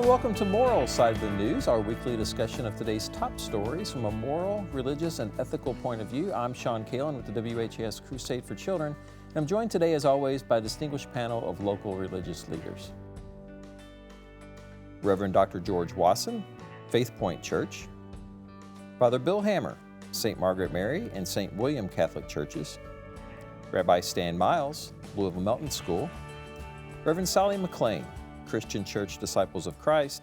and welcome to Moral Side of the News, our weekly discussion of today's top stories from a moral, religious, and ethical point of view. I'm Sean Kalin with the WHAS Crusade for Children, and I'm joined today, as always, by a distinguished panel of local religious leaders. Reverend Dr. George Wasson, Faithpoint Church, Father Bill Hammer, St. Margaret Mary and St. William Catholic Churches, Rabbi Stan Miles, Louisville Melton School, Reverend Sally McClain, Christian Church Disciples of Christ,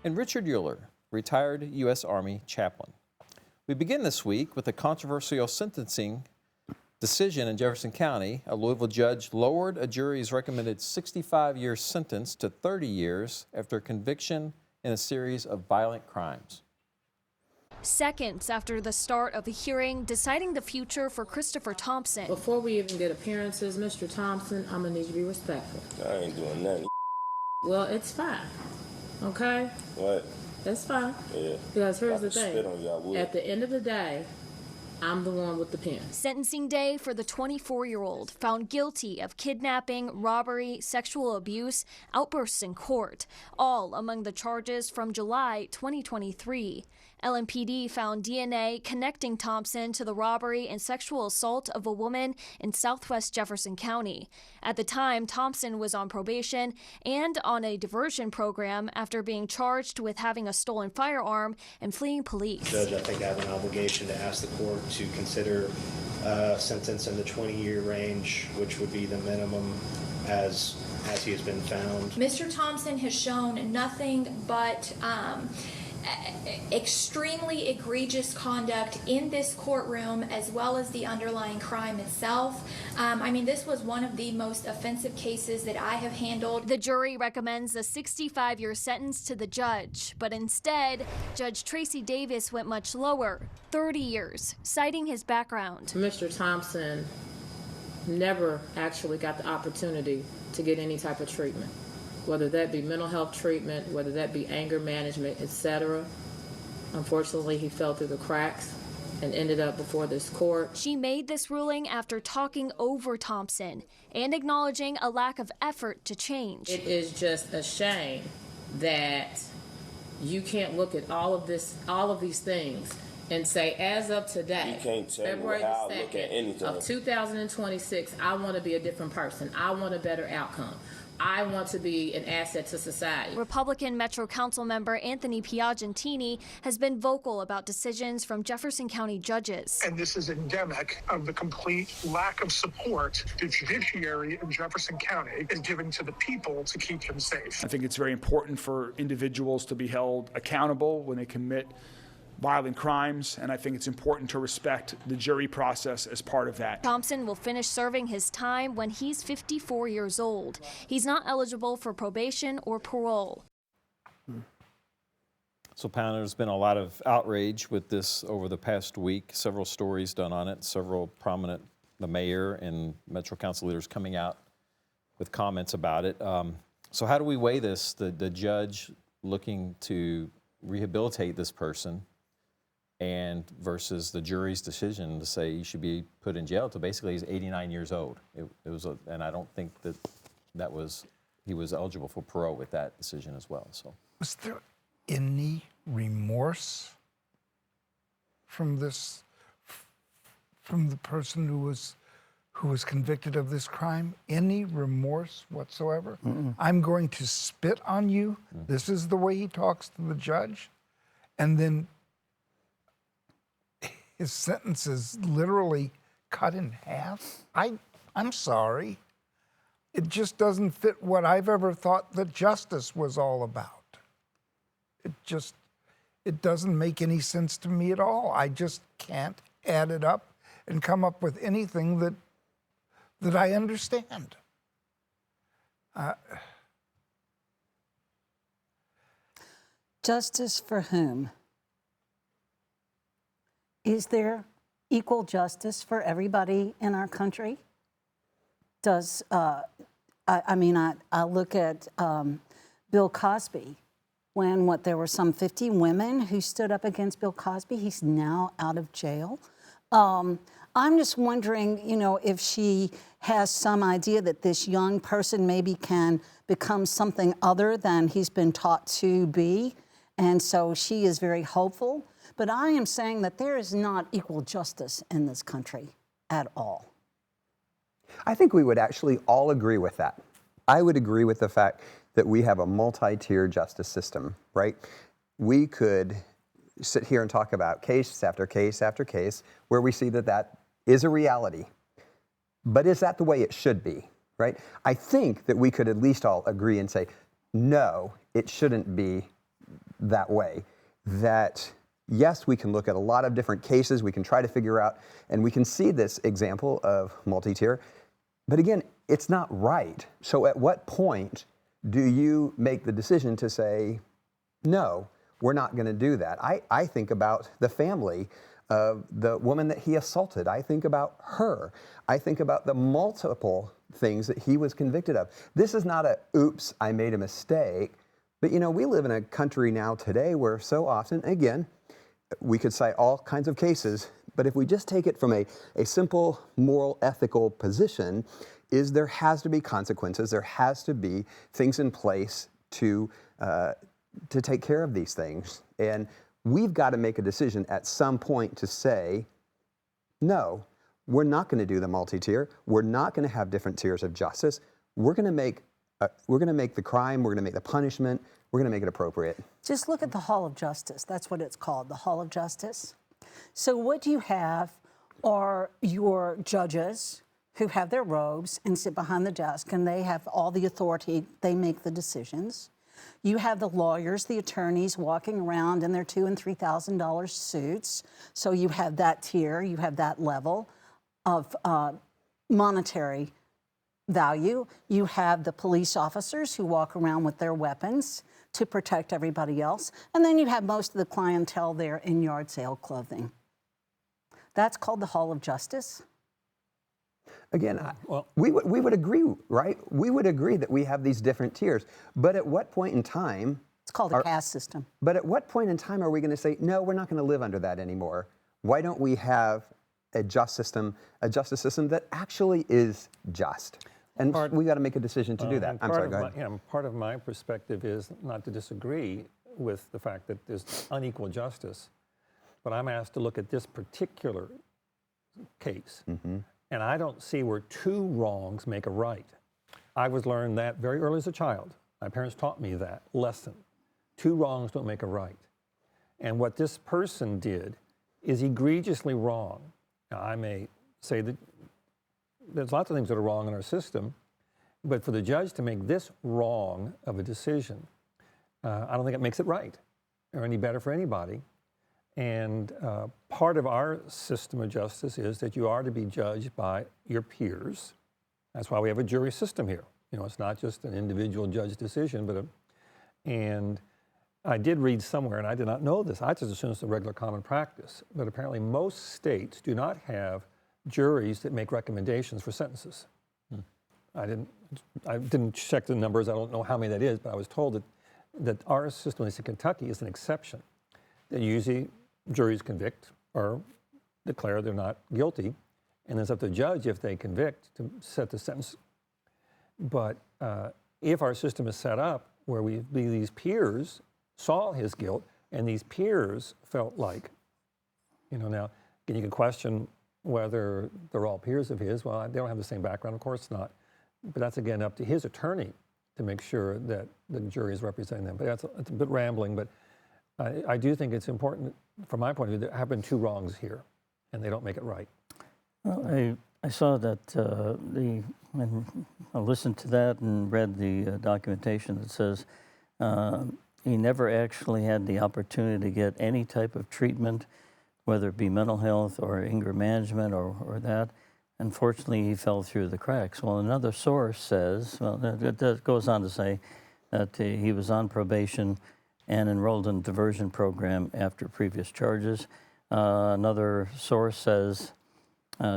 and Richard Euler, retired U.S. Army chaplain. We begin this week with a controversial sentencing decision in Jefferson County. A Louisville judge lowered a jury's recommended 65-year sentence to 30 years after conviction in a series of violent crimes. Seconds after the start of a hearing deciding the future for Christopher Thompson. Before we even get appearances, Mr. Thompson, I'm gonna need you to be respectful. I ain't doing nothing. Well, it's fine, okay? What? It's fine. Yeah. Because here's the Spit on thing, y'all wood. at the end of the day, I'm the one with the pen. Sentencing day for the 24-year-old found guilty of kidnapping, robbery, sexual abuse, outbursts in court, all among the charges from July 2023. LMPD found DNA connecting Thompson to the robbery and sexual assault of a woman in southwest Jefferson County. At the time, Thompson was on probation and on a diversion program after being charged with having a stolen firearm and fleeing police. Judge, I think I have an obligation to ask the court to consider a sentence in the 20-year range, which would be the minimum as he has been found. Mr. Thompson has shown nothing but extremely egregious conduct in this courtroom, as well as the underlying crime itself. This was one of the most offensive cases that I have handled. The jury recommends a 65-year sentence to the judge, but instead, Judge Tracy Davis went much lower, 30 years, citing his background. Mr. Thompson never actually got the opportunity to get any type of treatment, whether that be mental health treatment, whether that be anger management, etc. Unfortunately, he fell through the cracks and ended up before this court. She made this ruling after talking over Thompson and acknowledging a lack of effort to change. It is just a shame that you can't look at all of these things and say, as of today, You can't tell me February how the I look at 2nd anything. of 2026, I want to be a different person. I want a better outcome. I want to be an asset to society. Republican Metro Council member Anthony Piagentini has been vocal about decisions from Jefferson County judges. And this is endemic of the complete lack of support the judiciary in Jefferson County is giving to the people to keep them safe. I think it's very important for individuals to be held accountable when they commit violent crimes, and I think it's important to respect the jury process as part of that. Thompson will finish serving his time when he's 54 years old. He's not eligible for probation or parole. So, panel, there's been a lot of outrage with this over the past week. Several stories done on it, several prominent, the mayor and Metro Council leaders coming out with comments about it. So how do we weigh this, the judge looking to rehabilitate this person and versus the jury's decision to say he should be put in jail till basically he's 89 years old. And I don't think he was eligible for parole with that decision as well. So, was there any remorse from the person who was convicted of this crime? Any remorse whatsoever? Mm-mm. I'm going to spit on you. Mm. This is the way he talks to the judge, and then his sentence is literally cut in half. I'm sorry. It just doesn't fit what I've ever thought that justice was all about. It doesn't make any sense to me at all. I just can't add it up and come up with anything that I understand. Justice for whom? Is there equal justice for everybody in our country? I look at Bill Cosby, when there were some 50 women who stood up against Bill Cosby. He's now out of jail. I'm just wondering, if she has some idea that this young person maybe can become something other than he's been taught to be. And so she is very hopeful. But I am saying that there is not equal justice in this country at all. I think we would actually all agree with that. I would agree with the fact that we have a multi-tier justice system, right? We could sit here and talk about case after case after case where we see that that is a reality. But is that the way it should be, right? I think that we could at least all agree and say, no, it shouldn't be that way. That, yes, we can look at a lot of different cases, we can try to figure out, and we can see this example of multi-tier, but again, it's not right. So at what point do you make the decision to say, no, we're not going to do that? I think about the family of the woman that he assaulted. I think about her. I think about the multiple things that he was convicted of. This is not a, oops, I made a mistake. But you know, we live in a country now today where so often, again, we could cite all kinds of cases, but if we just take it from a simple moral, ethical position, is there has to be consequences, there has to be things in place to take care of these things. And we've got to make a decision at some point to say, no, we're not going to do the multi-tier. We're not going to have different tiers of justice. We're going to make the crime, we're going to make the punishment, we're going to make it appropriate. Just look at the Hall of Justice. That's what it's called, the Hall of Justice. So what you have are your judges who have their robes and sit behind the desk, and they have all the authority. They make the decisions. You have the lawyers, the attorneys walking around in their $2,000 and $3,000 suits. So you have that tier, you have that level of monetary value. You have the police officers who walk around with their weapons to protect everybody else. And then you have most of the clientele there in yard sale clothing. That's called the Hall of Justice. Again, we would agree, right? We would agree that we have these different tiers. But at what point in time... It's called a caste system. But at what point in time are we going to say, no, we're not going to live under that anymore? Why don't we have a justice system that actually is just? And we got to make a decision to do that. I'm sorry, go ahead. Part of my perspective is not to disagree with the fact that there's unequal justice, but I'm asked to look at this particular case, and I don't see where two wrongs make a right. I was learned that very early as a child. My parents taught me that lesson. Two wrongs don't make a right. And what this person did is egregiously wrong. Now, I may say that there's lots of things that are wrong in our system, but for the judge to make this wrong of a decision, I don't think it makes it right or any better for anybody. And part of our system of justice is that you are to be judged by your peers. That's why we have a jury system here. You know, it's not just an individual judge decision, but and I did read somewhere, and I did not know this, I just assumed it's a regular common practice, but apparently most states do not have juries that make recommendations for sentences. I didn't check the numbers. I don't know how many that is, but I was told that our system, at least in Kentucky, is an exception. That usually juries convict or declare they're not guilty, and it's up to the judge if they convict to set the sentence. But if our system is set up where these peers saw his guilt, and these peers felt like, you know, now you can question whether they're all peers of his. Well, they don't have the same background, of course not. But that's, again, up to his attorney to make sure that the jury is representing them. But it's a bit rambling, but I do think it's important, from my point of view, there have been two wrongs here, and they don't make it right. Well, I saw that and I listened to that and read the documentation that says he never actually had the opportunity to get any type of treatment, whether it be mental health or anger management or that. Unfortunately, he fell through the cracks. Well, another source says, well, it goes on to say that he was on probation and enrolled in a diversion program after previous charges. Another source says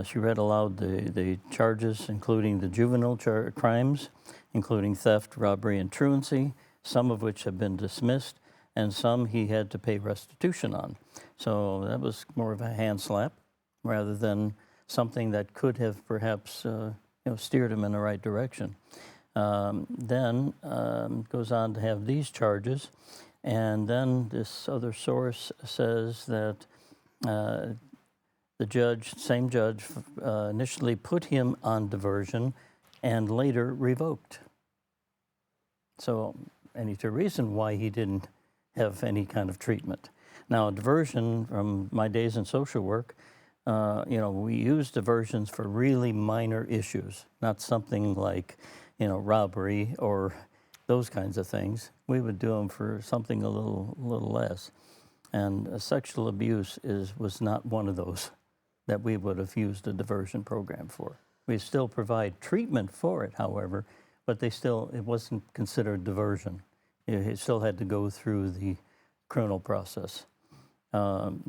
she read aloud the charges, including the juvenile crimes, including theft, robbery, and truancy, some of which have been dismissed, and some he had to pay restitution on. So that was more of a hand slap rather than something that could have perhaps steered him in the right direction. Then goes on to have these charges, and then this other source says that the same judge, initially put him on diversion and later revoked. So, any reason why he didn't have any kind of treatment. Now, diversion, from my days in social work, we use diversions for really minor issues, not something like, robbery or those kinds of things. We would do them for something a little less. And sexual abuse was not one of those that we would have used a diversion program for. We still provide treatment for it, however, but it wasn't considered diversion. It still had to go through the criminal process. And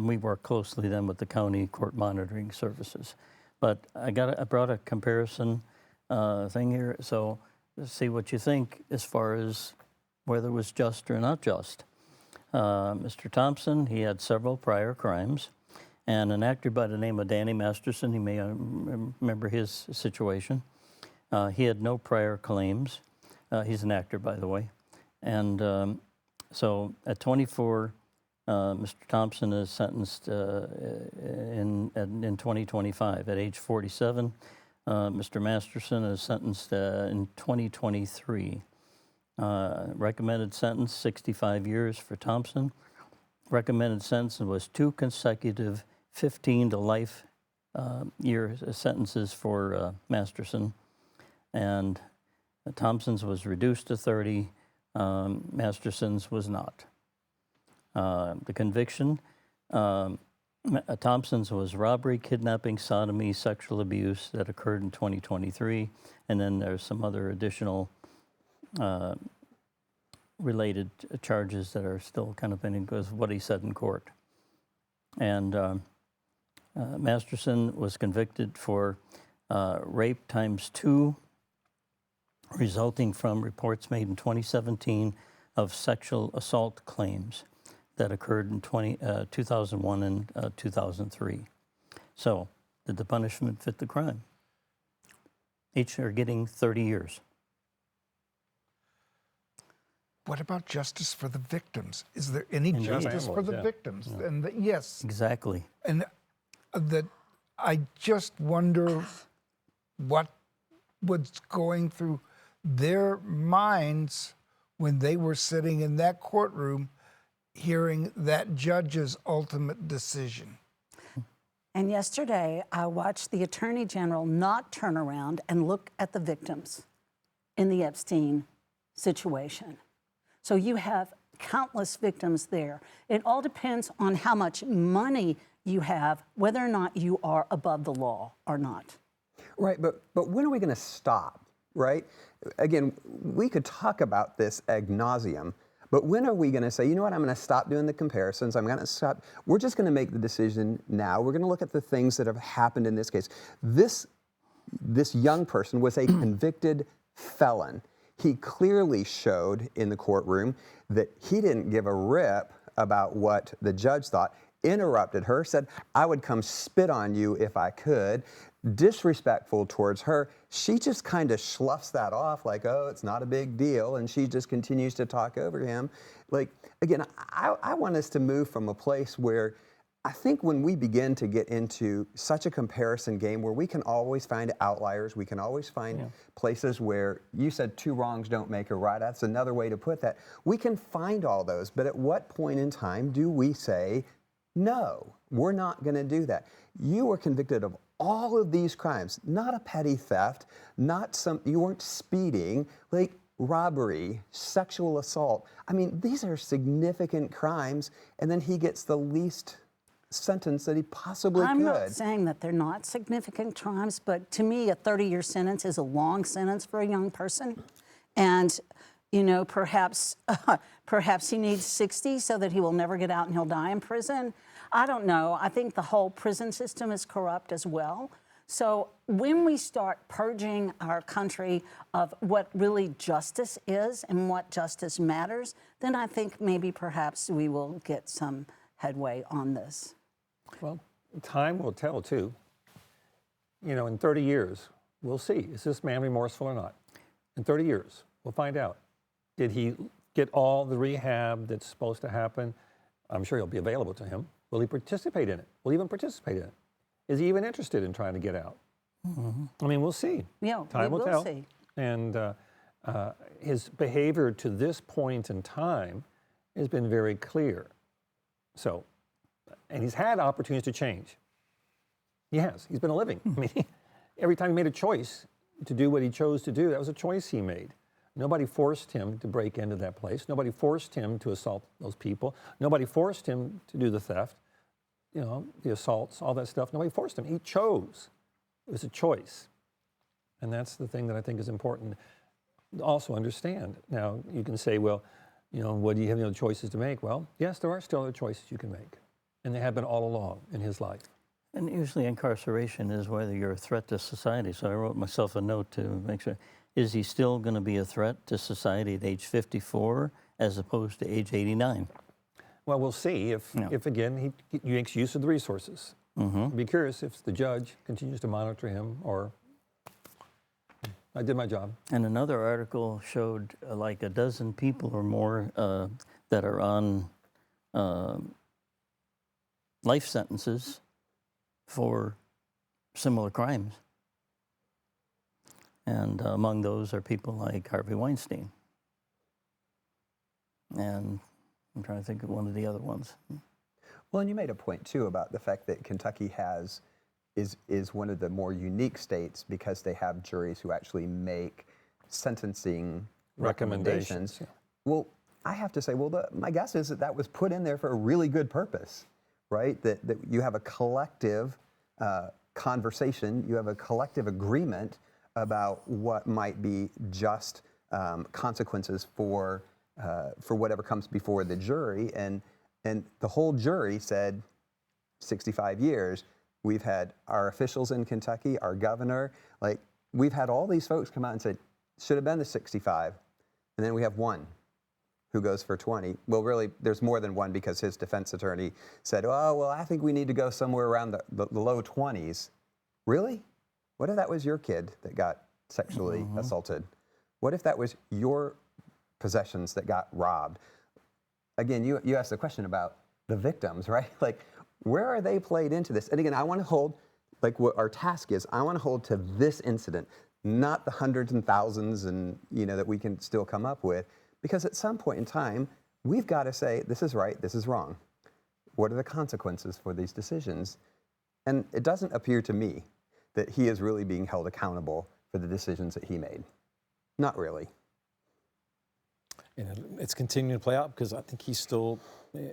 we work closely then with the county court monitoring services. But I brought a comparison thing here, so let's see what you think as far as whether it was just or not just. Mr. Thompson, he had several prior crimes, and an actor by the name of Danny Masterson, you may remember his situation. He had no prior claims. He's an actor, by the way. And so at 24, Mr. Thompson is sentenced in 2025. At age 47, Mr. Masterson is sentenced in 2023. Recommended sentence, 65 years for Thompson. Recommended sentence was 2 consecutive 15 to life year sentences for Masterson. And Thompson's was reduced to 30, Masterson's was not. The conviction, Thompson's was robbery, kidnapping, sodomy, sexual abuse that occurred in 2023, and then there's some other additional related charges that are still kind of pending because of what he said in court. And Masterson was convicted for rape × 2, resulting from reports made in 2017 of sexual assault claims that occurred in 2001 and 2003. So, did the punishment fit the crime? Each are getting 30 years. What about justice for the victims? Is there any justice for the victims? Yeah. And yes. Exactly. And that I just wonder what was going through their minds when they were sitting in that courtroom hearing that judge's ultimate decision. And yesterday, I watched the Attorney General not turn around and look at the victims in the Epstein situation. So you have countless victims there. It all depends on how much money you have, whether or not you are above the law or not. Right, but when are we going to stop, right? Again, we could talk about this ad nauseum, but when are we going to say, you know what, I'm going to stop doing the comparisons, I'm going to stop, we're just going to make the decision now, we're going to look at the things that have happened in this case. This young person was a convicted felon. He clearly showed in the courtroom that he didn't give a rip about what the judge thought, interrupted her, said, I would come spit on you if I could, disrespectful towards her. She just kind of sloughs that off like, oh, it's not a big deal, and she just continues to talk over him. Like, again, I want us to move from a place where I think when we begin to get into such a comparison game where we can always find outliers, we can always find places where you said 2 wrongs don't make a right. That's another way to put that. We can find all those, but at what point in time do we say, no, we're not going to do that? You were convicted of all of these crimes, not a petty theft, you weren't speeding, like robbery, sexual assault. I mean, these are significant crimes, and then he gets the least sentence that he possibly could. I'm not saying that they're not significant crimes, but to me, a 30-year sentence is a long sentence for a young person. And, you know, perhaps he needs 60 so that he will never get out and he'll die in prison. I don't know. I think the whole prison system is corrupt as well. So when we start purging our country of what really justice is and what justice matters, then I think maybe perhaps we will get some headway on this. Well, time will tell, too. you know, in 30 years, we'll see. Is this man remorseful or not? In 30 years, we'll find out. Did he get all the rehab that's supposed to happen? I'm sure he'll be available to him. Will he participate in it? Will he even participate in it? Is he even interested in trying to get out? I mean, we'll see. Yeah, Time will tell. see. And his behavior to this point in time has been very clear. So, and he's had opportunities to change. He has. He's been a living. I mean, every time he made a choice to do what he chose to do, that was a choice he made. Nobody forced him to break into that place. Nobody forced him to assault those people. Nobody forced him to do the theft, you know, the assaults, all that stuff. Nobody forced him. He chose. It was a choice. And that's the thing that I think is important to also understand. Now, you can say, well, you know, what do you have any other choices to make? Well, yes, there are still other choices you can make. And they have been all along in his life. And usually incarceration is whether you're a threat to society. So I wrote myself a note to make sure, is he still going to be a threat to society at age 54 as opposed to age 89? Well, we'll see if again, he makes use of the resources. I'd be curious if the judge continues to monitor him or I did my job. And another article showed like a dozen people or more that are on life sentences for similar crimes. And among those are people like Harvey Weinstein. And I'm trying to think of one of the other ones. Well, and you made a point too about the fact that Kentucky is one of the more unique states because they have juries who actually make sentencing recommendations. Yeah. Well, I have to say, my guess is that was put in there for a really good purpose, right? That you have a collective conversation, you have a collective agreement about what might be just consequences for whatever comes before the jury, and the whole jury said 65 years. We've had our officials in Kentucky, our governor, like we've had all these folks come out and said, should have been the 65. And then we have one who goes for 20. Well, really, there's more than one because his defense attorney said, oh, well, I think we need to go somewhere around the low 20s. Really? What if that was your kid that got sexually assaulted? What if that was your possessions that got robbed? Again, you asked the question about the victims, right? Like, where are they played into this? And again, I want to hold, like what our task is, I want to hold to this incident, not the hundreds and thousands and, you know, that we can still come up with, because at some point in time, we've got to say, this is right, this is wrong. What are the consequences for these decisions? And it doesn't appear to me that he is really being held accountable for the decisions that he made. Not really. And it's continuing to play out because I think he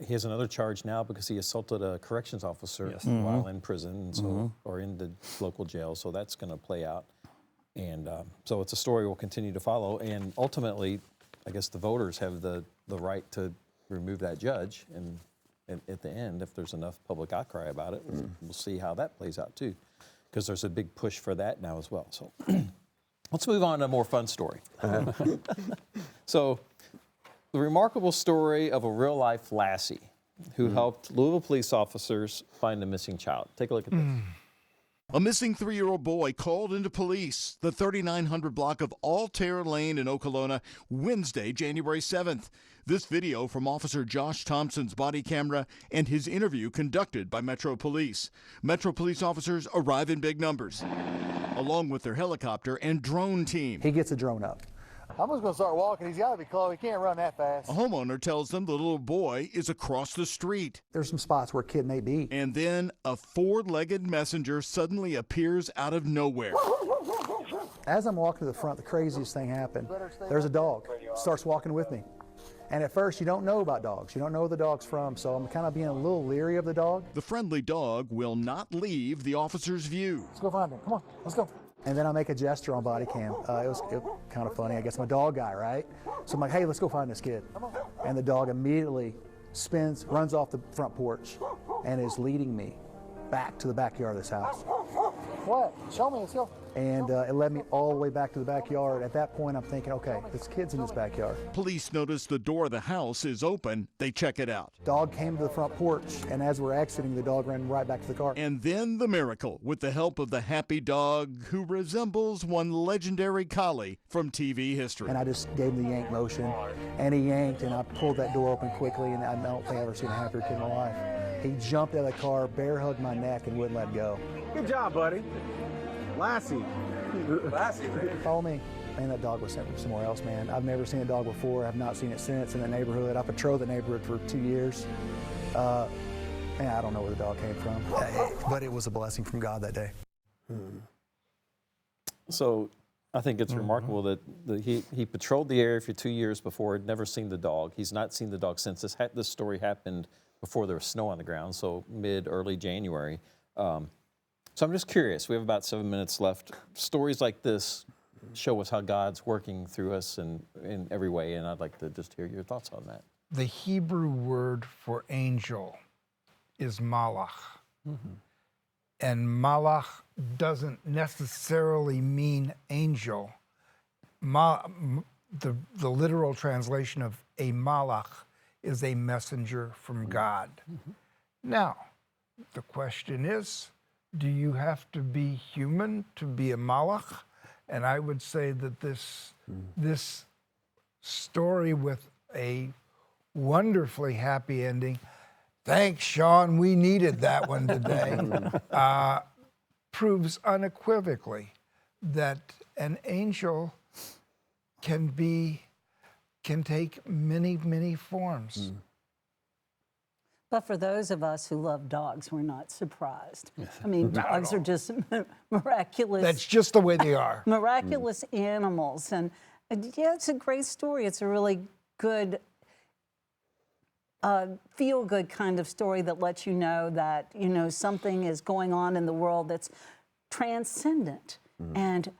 has another charge now because he assaulted a corrections officer while in prison, and so or in the local jail. So that's going to play out, and so it's a story we'll continue to follow. And ultimately, I guess the voters have the right to remove that judge, and at the end, if there's enough public outcry about it, we'll see how that plays out too, because there's a big push for that now as well. So let's move on to a more fun story. So. The remarkable story of a real-life lassie who helped Louisville police officers find a missing child. Take a look at this. A missing 3-year-old boy called into police, the 3900 block of Altair Lane in Okolona, Wednesday, January 7th. This video from Officer Josh Thompson's body camera and his interview conducted by Metro Police. Metro Police officers arrive in big numbers, along with their helicopter and drone team. He gets a drone up. I'm just going to start walking. He's got to be close. He can't run that fast. A homeowner tells them the little boy is across the street. There's some spots where a kid may be. And then a 4-legged messenger suddenly appears out of nowhere. As I'm walking to the front, the craziest thing happened. There's a dog. Starts walking with me. And at first, you don't know about dogs. You don't know where the dog's from, so I'm kind of being a little leery of the dog. The friendly dog will not leave the officer's view. Let's go find him. Come on, let's go. And then I make a gesture on body cam. It was kind of funny. I guess I'm a dog guy, right? So I'm like, hey, let's go find this kid. And the dog immediately spins, runs off the front porch, and is leading me back to the backyard of this house. What? Show me, let's go. And it led me all the way back to the backyard. At that point, I'm thinking, okay, there's kids in this backyard. Police notice the door of the house is open. They check it out. Dog came to the front porch, and as we're exiting, the dog ran right back to the car. And then the miracle, with the help of the happy dog who resembles one legendary collie from TV history. And I just gave him the yank motion, and he yanked, and I pulled that door open quickly, and I don't think I've ever seen a happier kid in my life. He jumped out of the car, bear hugged my neck, and wouldn't let go. Good job, buddy. Lassie. Lassie, man. Follow me. Man, that dog was sent from somewhere else, man. I've never seen a dog before. I've not seen it since in the neighborhood. I patrolled the neighborhood for 2 years. Man, I don't know where the dog came from, but it was a blessing from God that day. So I think it's remarkable that he patrolled the area for 2 years before, had never seen the dog. He's not seen the dog since. This story happened before there was snow on the ground, so early January. So I'm just curious, we have about 7 minutes left. Stories like this show us how God's working through us in every way, and I'd like to just hear your thoughts on that. The Hebrew word for angel is malach. And malach doesn't necessarily mean angel. The literal translation of a malach is a messenger from God. Now, the question is, do you have to be human to be a malach? And I would say that this story with a wonderfully happy ending, thanks, Sean, we needed that one today, proves unequivocally that an angel can take many, many forms. But for those of us who love dogs, we're not surprised. I mean, dogs are just miraculous. That's just the way they are. Miraculous animals. And yeah, it's a great story. It's a really good, feel-good kind of story that lets you know that, something is going on in the world that's transcendent. And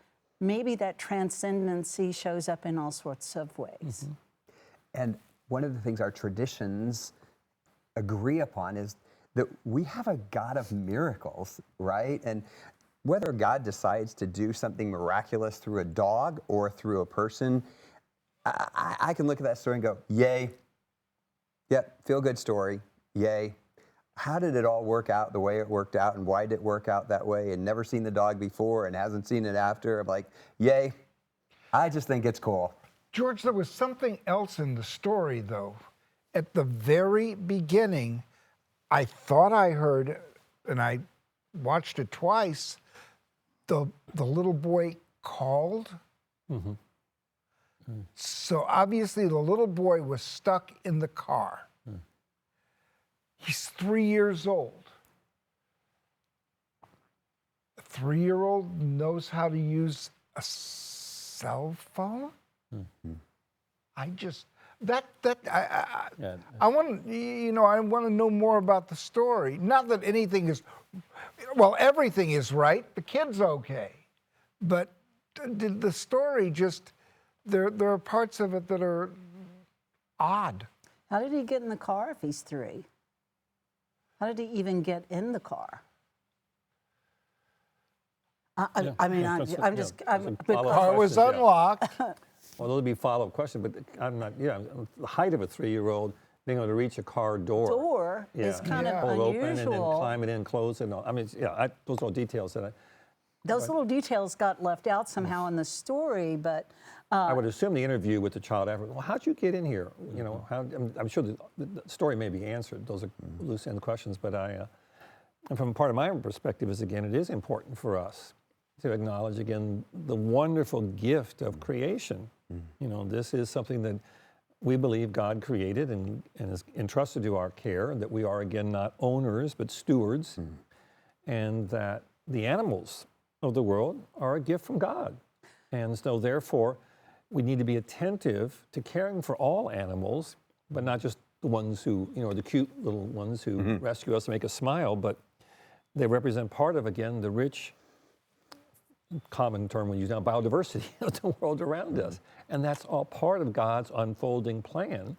maybe that transcendency shows up in all sorts of ways. And one of the things our traditions agree upon is that we have a God of miracles, right? And whether God decides to do something miraculous through a dog or through a person, I can look at that story and go, yay. Yep, feel good story, yay. How did it all work out the way it worked out, and why did it work out that way, and never seen the dog before and hasn't seen it after? I'm like, yay. I just think it's cool. George, there was something else in the story, though. At the very beginning, I thought I heard, and I watched it twice, the little boy called. So obviously the little boy was stuck in the car. He's 3 years old. A 3-year-old knows how to use a cell phone? I just... I want to know more about the story. Not that anything is, everything is right. The kid's okay, but the story just there are parts of it that are odd. How did he get in the car if he's 3? How did he even get in the car? The car was unlocked. Well, there'll be a follow-up question, but I'm not, the height of a 3-year-old, being able to reach a car door. Is kind of hold unusual. open and then climb it in, close it. I mean, those are all details that those little details got left out somehow in the story, but... I would assume the interview with the child after, well, how'd you get in here? I'm sure the story may be answered. Those are loose-end questions, but and from part of my perspective is, again, it is important for us to acknowledge, again, the wonderful gift of creation. This is something that we believe God created and is entrusted to our care, and that we are, again, not owners, but stewards, and that the animals of the world are a gift from God. And so, therefore, we need to be attentive to caring for all animals, but not just the ones who, the cute little ones who rescue us and make us smile, but they represent part of, again, the rich, common term we use now, biodiversity of the world around us. And that's all part of God's unfolding plan.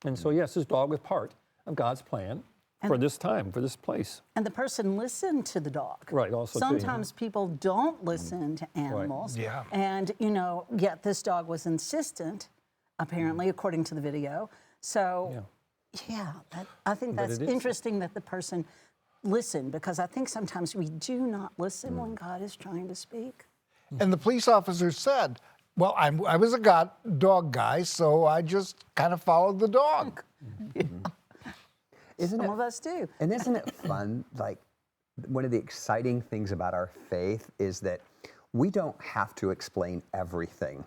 And so, yes, this dog was part of God's plan for this time, for this place. And the person listened to the dog. Right, also too, yeah. Sometimes people don't listen to animals. Yeah. And, yet this dog was insistent, apparently, according to the video. So, I think that's interesting that the person listened, because I think sometimes we do not listen when God is trying to speak. And the police officer said, well, I was a dog guy, so I just kind of followed the dog. Some of us do. And isn't it fun? Like, one of the exciting things about our faith is that we don't have to explain everything.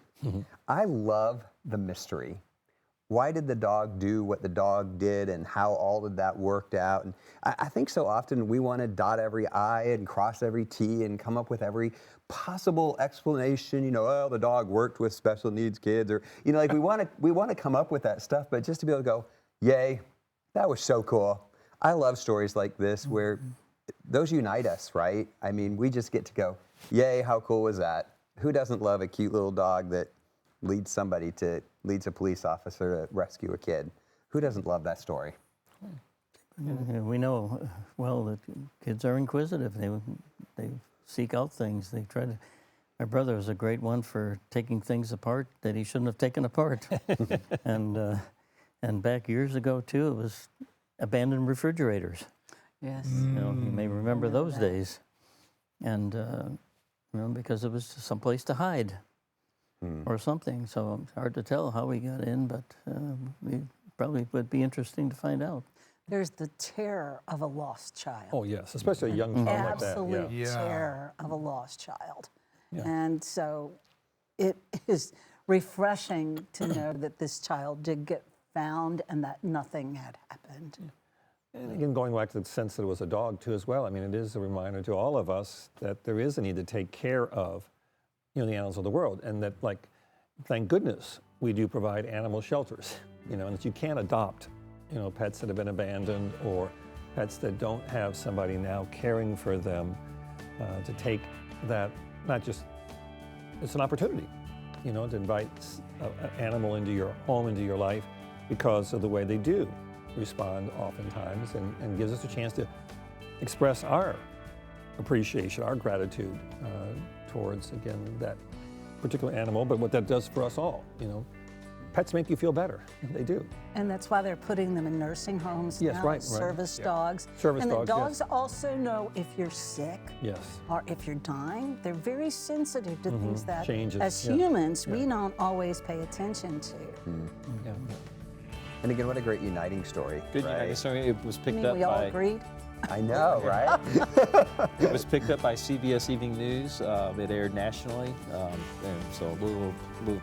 I love the mystery. Why did the dog do what the dog did, and how all of that worked out? And I think so often we want to dot every I and cross every T and come up with every possible explanation. The dog worked with special needs kids, or like we want to come up with that stuff, but just to be able to go, yay, that was so cool. I love stories like this where those unite us, right? I mean, we just get to go, yay, how cool was that? Who doesn't love a cute little dog that leads a police officer to rescue a kid? Who doesn't love that story? We know well that kids are inquisitive. They seek out things. They try to. My brother was a great one for taking things apart that he shouldn't have taken apart. And back years ago too, it was abandoned refrigerators. Yes. You may remember those days, and because it was someplace to hide. Or something, so it's hard to tell how we got in, but it probably would be interesting to find out. There's the terror of a lost child. Oh, yes, especially a young child like that. Absolute terror of a lost child. Yeah. And so it is refreshing to know that this child did get found and that nothing had happened. And again, going back to the sense that it was a dog, too, as well, I mean, it is a reminder to all of us that there is a need to take care of the animals of the world, and that, thank goodness we do provide animal shelters, and that you can adopt, pets that have been abandoned, or pets that don't have somebody now caring for them, to take that, not just, it's an opportunity, to invite an animal into your home, into your life, because of the way they do respond oftentimes, and gives us a chance to express our appreciation, our gratitude towards, again, that particular animal, but what that does for us all. Pets make you feel better. They do. And that's why they're putting them in nursing homes now, right. Service dogs. Service and dogs, the dogs also know if you're sick, yes, or if you're dying. They're very sensitive to things that, changes, as humans, we don't always pay attention to. Yeah. And again, what a great uniting story. Good right? uniting story. It was picked up we all by... agreed? I know, right? It was picked up by CBS Evening News. It aired nationally. And so Louisville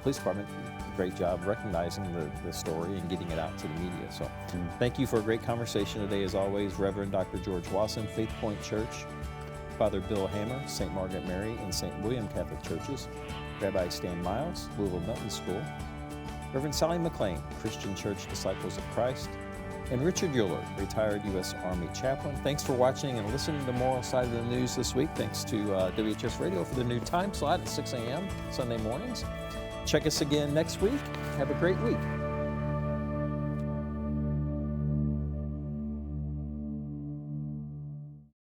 Police Department, great job recognizing the story and getting it out to the media. So thank you for a great conversation today, as always. Reverend Dr. George Wasson, Faithpoint Church, Father Bill Hammer, St. Margaret Mary and St. William Catholic Churches, Rabbi Stan Miles, Louisville Milton School, Reverend Sally McClain, Christian Church Disciples of Christ, and Richard Euler, retired U.S. Army chaplain. Thanks for watching and listening to the Moral Side of the News this week. Thanks to WHS Radio for the new time slot at 6 a.m. Sunday mornings. Check us again next week. Have a great week.